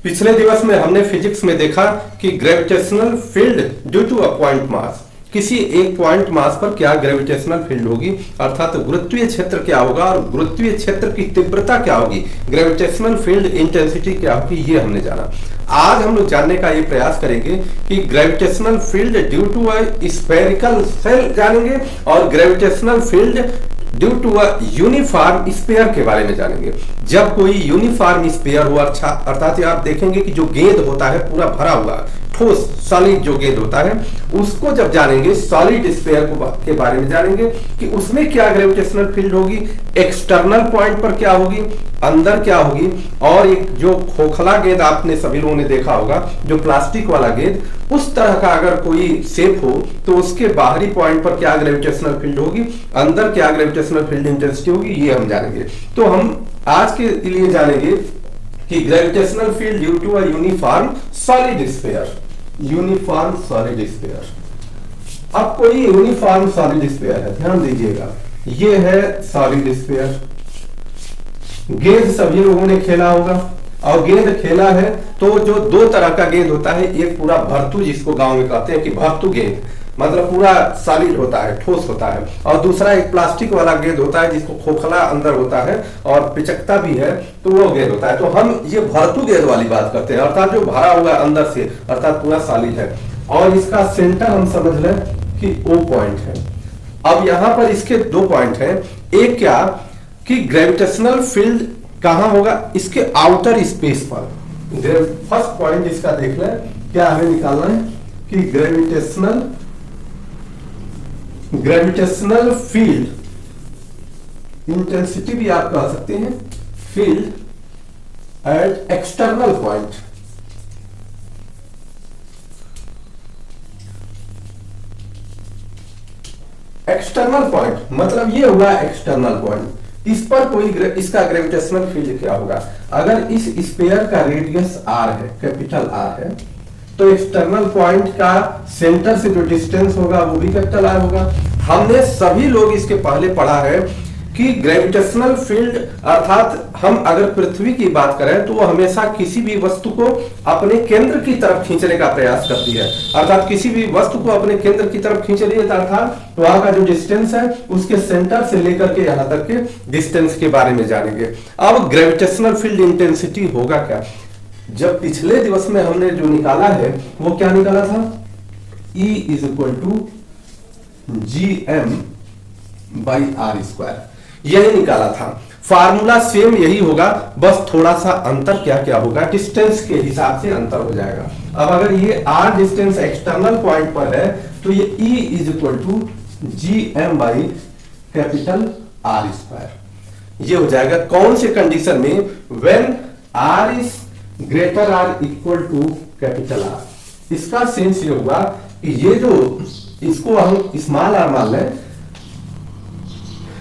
पिछले दिवस में हमने फिजिक्स में देखा कि gravitational field due to a point mass, किसी एक पॉइंट मास पर क्या ग्रेविटेशनल फील्ड होगी, अर्थात गुरुत्वीय क्षेत्र क्या होगा और गुरुत्वीय क्षेत्र की तीव्रता क्या होगी, ग्रेविटेशनल फील्ड इंटेंसिटी क्या होगी, ये हमने जाना। आज हम लोग जानने का ये प्रयास करेंगे कि gravitational field due to a spherical shell जानेंगे और gravitational field due to a uniform sphere के बारे में जानेंगे। जब कोई यूनिफॉर्म स्फीयर हो, अच्छा अर्थात आप देखेंगे कि जो गेंद होता है पूरा भरा हुआ ठोस सॉलिड जो गेंद होता है, उसको जब जानेंगे सॉलिड स्फीयर के बारे में जानेंगे कि उसमें क्या ग्रेविटेशनल फील्ड होगी, एक्सटर्नल पॉइंट पर क्या होगी, अंदर क्या होगी, और एक जो खोखला गेंद आपने सभी लोगों ने देखा होगा, जो प्लास्टिक वाला गेंद, उस तरह का अगर कोई शेप हो तो उसके बाहरी पॉइंट पर क्या ग्रेविटेशनल फील्ड होगी, अंदर क्या ग्रेविटेशनल फील्ड इंटेंसिटी होगी, ये हम जानेंगे। तो हम आज के लिए जानेंगे कि gravitational field due to a uniform solid sphere, uniform solid sphere. अब कोई यूनिफॉर्म सॉलिड स्फीयर है, ध्यान दीजिएगा, ये है सॉलिड स्फीयर। गेंद सभी लोगों ने खेला होगा, और गेंद खेला है तो जो दो तरह का गेंद होता है, एक पूरा भरतू जिसको गांव में कहते हैं कि भरतू गेंद, मतलब पूरा सॉलिड होता है, ठोस होता है, और दूसरा एक प्लास्टिक वाला गेंद होता है जिसको खोखला अंदर होता है और पिचकता भी है, तो वो गेंद होता है। तो हम ये भरतू गेंद वाली बात करते हैं, अर्थात जो भरा हुआ अंदर से, अर्थात पूरा सॉलिड है, और इसका सेंटर हम समझ लें कि O पॉइंट है। अब यहां पर इसके दो पॉइंट हैं, एक क्या कि ग्रेविटेशनल फील्ड कहां होगा, इसके आउटर स्पेस पर। फर्स्ट पॉइंट इसका देख लें, क्या हमें निकालना है कि ग्रेविटेशनल फील्ड इंटेंसिटी भी आप कह सकते हैं, field at external point. External point मतलब ये हुआ एक्सटर्नल पॉइंट, इस पर कोई इसका ग्रेविटेशनल फील्ड क्या होगा। अगर इस स्फीयर का रेडियस r है, कैपिटल R है, तो एक्सटर्नल पॉइंट का सेंटर से जो डिस्टेंस होगा वो भी कैपिटल R होगा। हमने सभी लोग इसके पहले पढ़ा है कि ग्रेविटेशनल फील्ड अर्थात हम अगर पृथ्वी की बात करें तो वो हमेशा किसी भी वस्तु को अपने केंद्र की तरफ खींचने का प्रयास करती है, अर्थात किसी भी वस्तु को अपने केंद्र की तरफ खींच रही है, अर्थात वहां का जो डिस्टेंस है उसके सेंटर से लेकर के यहां तक के डिस्टेंस के बारे में जानेंगे। अब ग्रेविटेशनल फील्ड इंटेंसिटी होगा क्या, जब पिछले दिवस में हमने जो निकाला है वो क्या निकाला था, E is equal to GM/r², यही निकाला था। फार्मूला सेम यही होगा, बस थोड़ा सा अंतर क्या क्या होगा, डिस्टेंस के हिसाब से अंतर हो जाएगा। अब अगर ये r डिस्टेंस एक्सटर्नल पॉइंट पर है तो ये E is equal to GM/R², ये हो जाएगा। कौन से कंडीशन में, when r is greater or equal to capital R। इसका सेंस ये होगा कि ये जो इसको हम स्मॉल r मान लें,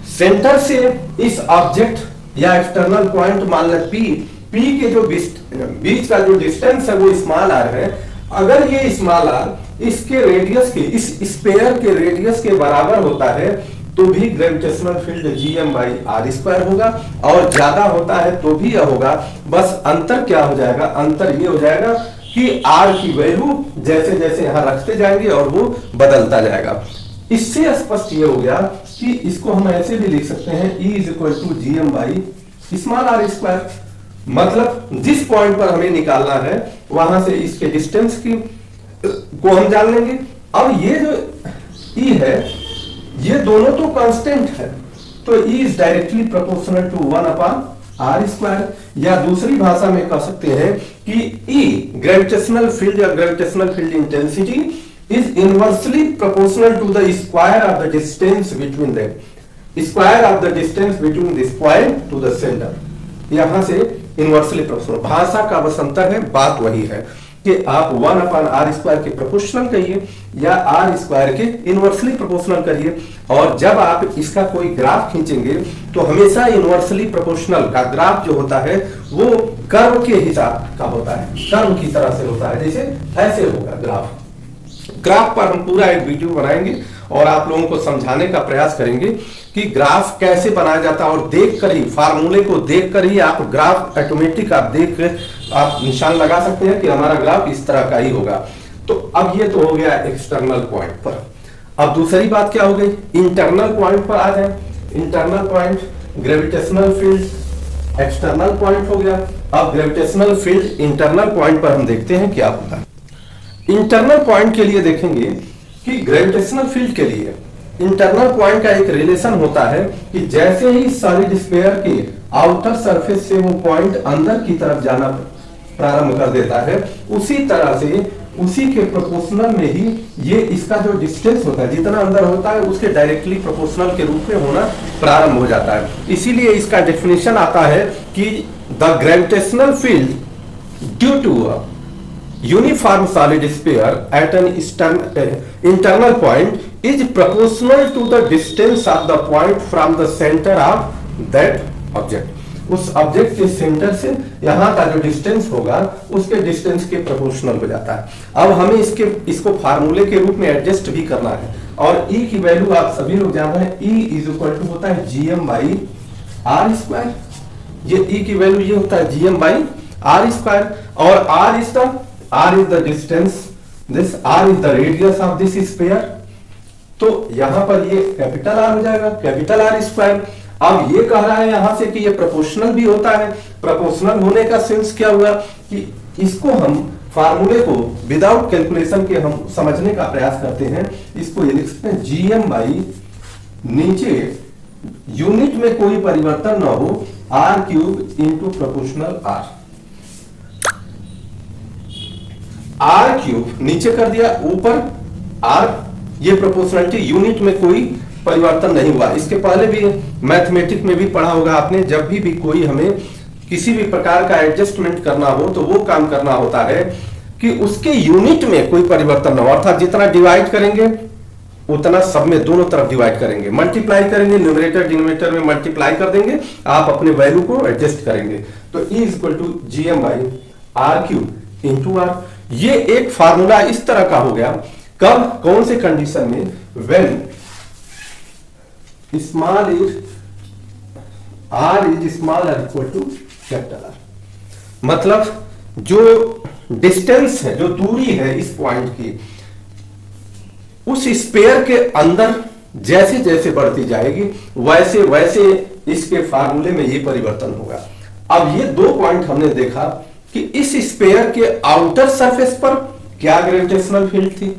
सेंटर से इस ऑब्जेक्ट या एक्सटर्नल पॉइंट मान लें P के जो बीच का जो डिस्टेंस है वो स्मॉल r है। अगर ये स्मॉल r इसके रेडियस के, इस स्फीयर के रेडियस के बराबर होता है तो भी ग्रेविटेशनल फील्ड GM/R² होगा, और ज्यादा होता है तो भी यह होगा। बस अंतर क्या हो जाएगा, अंतर ये हो जाएगा कि R की वैल्यू जैसे जैसे यहां रखते जाएंगे और वो बदलता जाएगा। इससे स्पष्ट ये हो गया कि इसको हम ऐसे भी लिख सकते हैं, E is equal to GM/r², मतलब जिस पॉइंट पर हमें निकालना है वहां से इसके डिस्टेंस की को हम जान लेंगे। अब ये जो E है, ये दोनों तो कांस्टेंट है, तो E is directly proportional to 1/r², या दूसरी भाषा में कह सकते हैं कि E ग्रेविटेशनल फील्ड या gravitational field intensity is inversely proportional to the square of the distance between them, square of the distance between this point to the centre. यहां से इनवर्सली प्रोपोर्शनल, भाषा का बस अंतर है, बात वही है कि आप 1/r² के प्रोपोर्शनल करिए या r² के इनवर्सली प्रोपोर्शनल करिए। और जब आप इसका कोई ग्राफ खींचेंगे तो हमेशा इनवर्सली प्रोपोर्शनल का ग्राफ जो होता है वो कर्व के हिसाब का होता है, कर्व की तरह से होता है, जैसे ऐसे होगा ग्राफ, ग्राफ पर हम पूरा एक वीडियो बनाएंगे और आप लोगों को समझाने का प्रयास करेंगे कि ग्राफ कैसे बनाया जाता है, और देख कर ही, फार्मूले को देख कर ही आप ग्राफ ऑटोमेटिक आप देख कर आप निशान लगा सकते हैं कि हमारा ग्राफ इस तरह का ही होगा। तो अब ये तो हो गया एक्सटर्नल पॉइंट पर। अब दूसरी बात क्या हो गई, इंटरनल पॉइंट पर आ जाए। Internal point gravitational field external point हो गया। अब ग्रेविटेशनल फील्ड इंटरनल पॉइंट पर हम देखते हैं क्या होता है। इंटरनल पॉइंट के लिए देखेंगे कि ग्रेविटेशनल फील्ड के लिए इंटरनल पॉइंट का एक रिलेशन होता है कि जैसे ही सॉलिड स्फीयर के आउटर सरफेस से वो पॉइंट अंदर की तरफ जाना प्रारंभ कर देता है, उसी तरह से उसी के प्रोपोर्शनल में ही ये इसका जो डिस्टेंस होता है, जितना अंदर होता है उसके डायरेक्टली प्रोपोर्शनल के रूप में होना प्रारंभ हो जाता है। इसीलिए इसका डेफिनेशन आता है कि the gravitational field due to uniform solid sphere at an internal point is proportional to the distance of the point from the center of that object। उस ऑब्जेक्ट के सेंटर से यहां का जो डिस्टेंस होगा उसके डिस्टेंस के प्रोपोर्शनल हो जाता है। अब हमें इसको फार्मूले के रूप में एडजस्ट भी करना है, और E की वैल्यू आप सभी लोग जान रहे हैं, E इज इक्वल टू होता है GM/R²। ये E की वैल्यू ये होता है GM/R², और R is the distance, this R is the radius of this sphere। तो यहां पर ये कैपिटल R हो जाएगा, कैपिटल R²। अब ये कह रहा है यहां से कि ये प्रोपोर्शनल भी होता है। प्रोपोर्शनल होने का सेंस क्या हुआ कि इसको हम फार्मूले को विदाउट कैलकुलेशन के हम समझने का प्रयास करते हैं। इसको ये लिख सकते हैं GM/ नीचे यूनिट में कोई परिवर्तन ना हो R³ into proportional R। R³ नीचे कर दिया, ऊपर R, ये प्रोपोर्शनलिटी, यूनिट में कोई परिवर्तन नहीं हुआ। इसके पहले भी मैथमेटिक्स में भी पढ़ा होगा आपने, जब भी कोई हमें किसी भी प्रकार का एडजस्टमेंट करना हो तो वो काम करना होता है कि उसके यूनिट में कोई परिवर्तन न हो, अर्थात जितना डिवाइड करेंगे उतना सब में दोनों तरफ डिवाइड करेंगे, मल्टीप्लाई करेंगे, न्यूमरेटर डिनोमिनेटर में मल्टीप्लाई कर देंगे, आप अपने वैल्यू को एडजस्ट करेंगे। तो E equal to GM/R³ into R। ये एक फार्मूला इस तरह का हो गया। कब, कौन से कंडीशन में, when small is R is small और इक्वल टू कैपिटल R। मतलब जो डिस्टेंस है, जो दूरी है इस पॉइंट की, उस स्पेयर के अंदर जैसे जैसे बढ़ती जाएगी वैसे वैसे इसके फार्मूले में ये परिवर्तन होगा। अब ये दो पॉइंट हमने देखा कि इस स्पेयर के आउटर सरफेस पर क्या ग्रेविटेशनल फील्ड थी,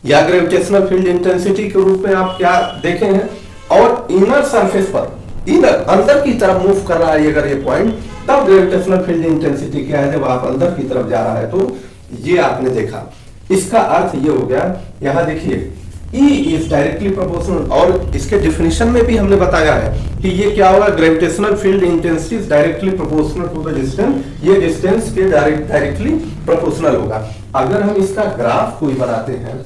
या ग्रेविटेशनल फील्ड इंटेंसिटी के रूप में आप क्या देखे हैं, और इनर सरफेस पर, इनर अंदर की तरफ मूव कर रहा है अगर ये पॉइंट, तब ग्रेविटेशनल फील्ड इंटेंसिटी क्या है जब आप अंदर की तरफ जा रहा है। तो ये आपने देखा, इसका अर्थ ये हो गया, यहां देखिए E इज डायरेक्टली प्रोपोर्शनल, और इसके डिफिनेशन में भी हमने बताया है कि ये क्या होगा, gravitational field intensity is directly proportional to the distance, ये डिस्टेंस के डायरेक्टली प्रोपोर्शनल होगा। अगर हम इसका ग्राफ कोई बनाते हैं,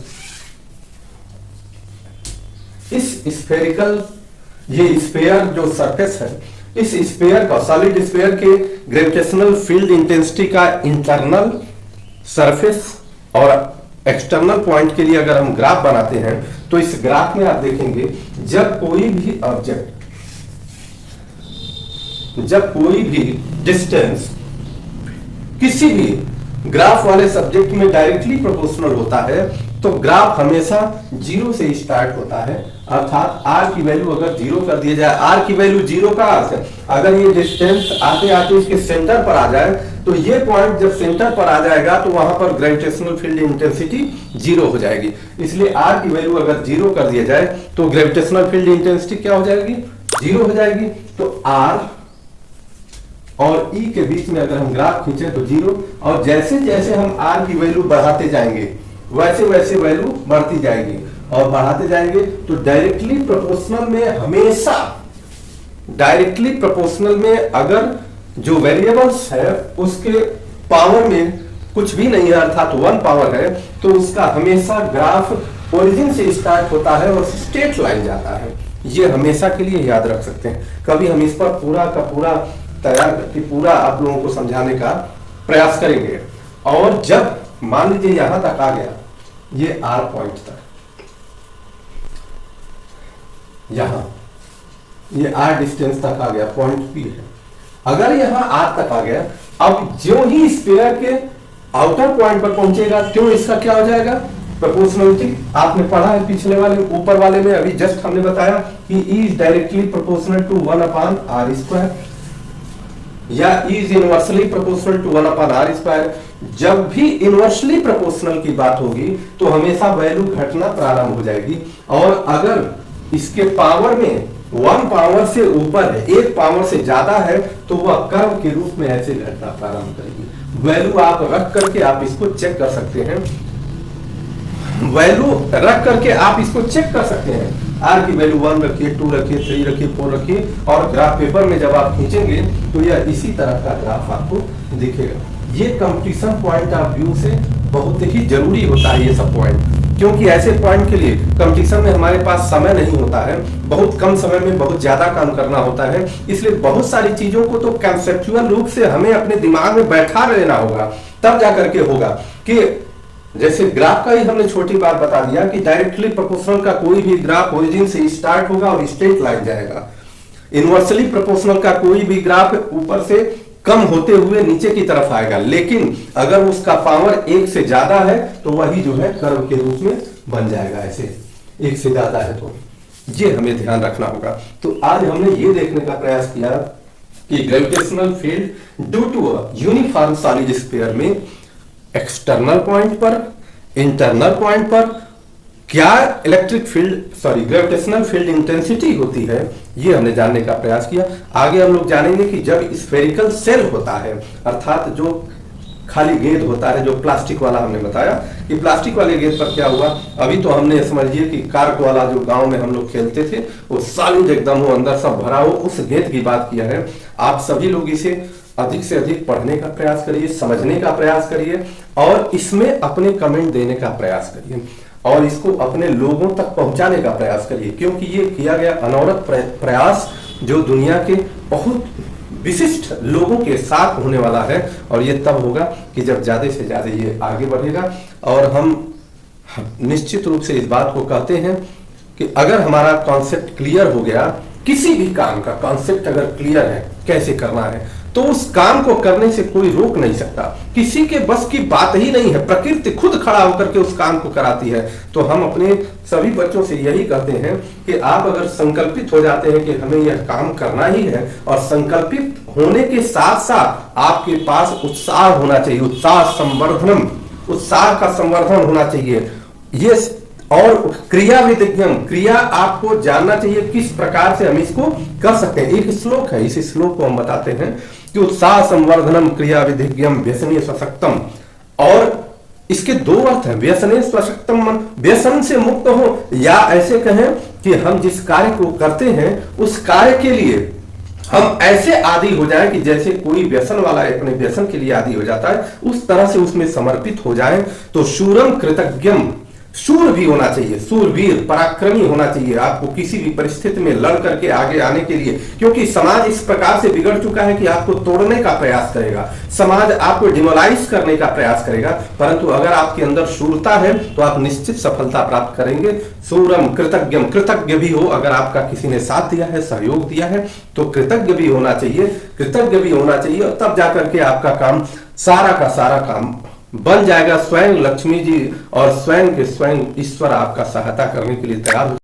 इस स्फेरिकल, ये स्फेयर जो सरफेस है, इस स्फेयर का, सॉलिड स्फेयर के ग्रेविटेशनल फील्ड इंटेंसिटी का इंटरनल सरफेस और एक्सटर्नल पॉइंट के लिए अगर हम ग्राफ बनाते हैं, तो इस ग्राफ में आप देखेंगे जब कोई भी ऑब्जेक्ट, जब कोई भी डिस्टेंस किसी भी ग्राफ वाले सब्जेक्ट में डायरेक्टली प्रोपोर्शनल होता है, तो ग्राफ हमेशा जीरो से स्टार्ट होता है। अर्थात R की वैल्यू अगर जीरो कर दिया जाए, R की वैल्यू जीरो का अर्थ है अगर ये डिस्टेंस आते आते इसके सेंटर पर आ जाए, तो ये पॉइंट जब सेंटर पर आ जाएगा तो वहां पर ग्रेविटेशनल फील्ड इंटेंसिटी जीरो हो जाएगी। इसलिए R की वैल्यू अगर जीरो कर दिया जाए तो ग्रेविटेशनल फील्ड इंटेंसिटी क्या हो जाएगी, जीरो हो जाएगी। तो R और E के बीच में अगर हम ग्राफ खींचे तो जीरो, और जैसे जैसे हम R की वैल्यू बढ़ाते जाएंगे वैसे वैसे वैल्यू बढ़ती जाएगी, और बढ़ाते जाएंगे तो डायरेक्टली प्रोपोर्शनल में हमेशा, डायरेक्टली प्रोपोर्शनल में अगर जो वेरिएबल्स है उसके पावर में कुछ भी नहीं है, अर्थात 1 पावर है, तो उसका हमेशा ग्राफ ओरिजिन से स्टार्ट होता है और स्ट्रेट लाइन जाता है। ये हमेशा के लिए याद रख सकते हैं। कभी हम इस पर पूरा का पूरा तैयार करके पूरा आप लोगों को समझाने का प्रयास करेंगे। और जब मान लीजिए यहां तक आ गया, ये R पॉइंट तक, यहां ये R डिस्टेंस तक आ गया, पॉइंट P है। अगर यहां R तक आ गया, अब जो ही स्फीयर के आउटर पॉइंट पर पहुंचेगा क्यों इसका क्या हो जाएगा, प्रोपोर्शनलिटी। आपने पढ़ा है पिछले वाले ऊपर वाले में, अभी जस्ट हमने बताया कि E is directly proportional to 1/r², या E is inversely proportional to 1/r²। जब भी इनवर्सली प्रोपोर्शनल की बात होगी तो हमेशा वैल्यू घटना प्रारंभ हो जाएगी, और अगर इसके पावर में 1 पावर से ऊपर है, 1 पावर से ज्यादा है, तो वह कर्व के रूप में ऐसे घटना प्रारंभ करेगी। वैल्यू आप रख करके आप इसको चेक कर सकते हैं, वैल्यू रख करके आप इसको चेक कर सकते हैं। आर की वैल्यू 1 रखिए, 2 रखिए, 3 रखिए, 4 रखिए, और ग्राफ पेपर में जब आप खींचेंगे तो यह इसी तरह का ग्राफ आपको दिखेगा। ये कंपटीशन पॉइंट ऑफ व्यू से बहुत ही जरूरी होता है ये सब पॉइंट, क्योंकि ऐसे पॉइंट के लिए कंपटीशन में हमारे पास समय नहीं होता है, बहुत कम समय में बहुत ज्यादा काम करना होता है, इसलिए बहुत सारी चीजों को तो कंसेप्चुअल रूप से हमें अपने दिमाग में बैठा लेना होगा, तब जाकर के होगा। कि जैसे ग्राफ का ही हमने छोटी बात बता दिया कि डायरेक्टली प्रोपोर्शनल का कोई भी ग्राफ ओरिजिन से स्टार्ट होगा और स्ट्रेट लाइन जाएगा। इनवर्सली प्रोपोर्शनल का कोई भी ग्राफ ऊपर से कम होते हुए नीचे की तरफ आएगा, लेकिन अगर उसका पावर 1 से ज्यादा है तो वही जो है कर्व के रूप में बन जाएगा, ऐसे 1 से ज्यादा है तो ये हमें ध्यान रखना होगा। तो आज हमने ये देखने का प्रयास किया कि gravitational field due to uniform solid sphere में एक्सटर्नल पॉइंट पर, इंटरनल पॉइंट पर क्या electric field gravitational field intensity होती है, ये हमने जानने का प्रयास किया। आगे हम लोग जानेंगे कि जब स्फेरिकल सेल होता है, अर्थात जो खाली गेंद होता है, जो प्लास्टिक वाला हमने बताया कि प्लास्टिक वाले गेंद पर क्या हुआ। अभी तो हमने समझिए कि कार्क वाला जो गांव में हम लोग खेलते थे, वो सॉलिड एकदम हो, अंदर सब भरा हो, उस गेंद की बात किया है। आप सभी लोग इसे अधिक से अधिक पढ़ने का प्रयास करिए, समझने का प्रयास करिए, और इसमें अपने कमेंट देने का प्रयास करिए, और इसको अपने लोगों तक पहुंचाने का प्रयास करिए, क्योंकि ये किया गया अनवरत प्रयास जो दुनिया के बहुत विशिष्ट लोगों के साथ होने वाला है, और ये तब होगा कि जब ज्यादा से ज्यादा ये आगे बढ़ेगा। और हम निश्चित रूप से इस बात को कहते हैं कि अगर हमारा कॉन्सेप्ट क्लियर हो गया, किसी भी काम का कॉन्सेप्ट अगर क्लियर है कैसे करना है, तो उस काम को करने से कोई रोक नहीं सकता, किसी के बस की बात ही नहीं है, प्रकृति खुद खड़ा होकर के उस काम को कराती है। तो हम अपने सभी बच्चों से यही कहते हैं कि आप अगर संकल्पित हो जाते हैं कि हमें यह काम करना ही है, और संकल्पित होने के साथ साथ आपके पास उत्साह होना चाहिए, उत्साह का संवर्धन होना चाहिए, ये और क्रिया विधिज्ञम, क्रिया आपको जानना चाहिए किस प्रकार से हम इसको कर सकते हैं। एक श्लोक है, इस श्लोक को हम बताते हैं कि उत्साह संवर्धनम क्रिया विधिज्ञम व्यसनीय सशक्तम, और इसके 2 अर्थ हैं, व्यसनीय सशक्तम, व्यसन से मुक्त हो, या ऐसे कहें कि हम जिस कार्य को करते हैं उस कार्य के लिए हम ऐसे आदी हो जाएं कि जैसे कोई व्यसन वाला अपने व्यसन के लिए आदी हो जाता है, उस तरह से उसमें समर्पित हो जाएं। तो शूरम कृतज्ञम, शूर भी होना चाहिए, शूरवीर पराक्रमी होना चाहिए आपको किसी भी परिस्थिति में लड़ करके आगे आने के लिए, क्योंकि समाज इस प्रकार से बिगड़ चुका है कि आपको तोड़ने का प्रयास करेगा, समाज आपको डिमोलाइज करने का प्रयास करेगा, परंतु अगर आपके अंदर शूरता है तो आप निश्चित सफलता प्राप्त करेंगे। शूरम कृतज्ञम, कृतज्ञ भी हो, अगर आपका किसी ने साथ दिया है, सहयोग दिया है, तो कृतज्ञ भी होना चाहिए, कृतज्ञ भी होना चाहिए, और तब जाकर के आपका काम, सारा का सारा काम बन जाएगा। स्वयं लक्ष्मी जी और स्वयं के स्वयं ईश्वर आपका सहायता करने के लिए तैयार हो